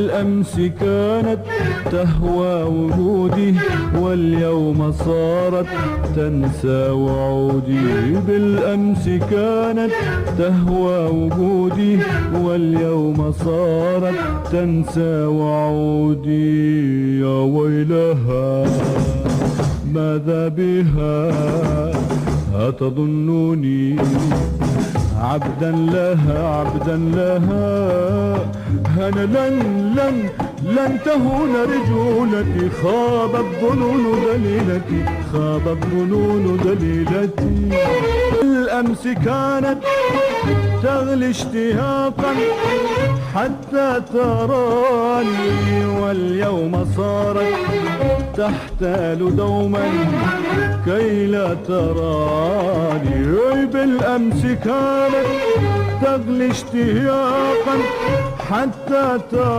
بالأمس كانت تهوى وجودي واليوم صارت تنسى وعودي. بالأمس كانت تهوى وجودي واليوم صارت تنسى وعودي. يا ويلها ماذا بها أتظنني عبدا لها أنا لن تهون رجولتي. خابت ظنون دليلتي. الأمس كانت تغلي اشتياقا حتى تراني واليوم صارت تحتال دوما كي لا تراني. بالأمس كانت تغلي اشتياقا حتى تراني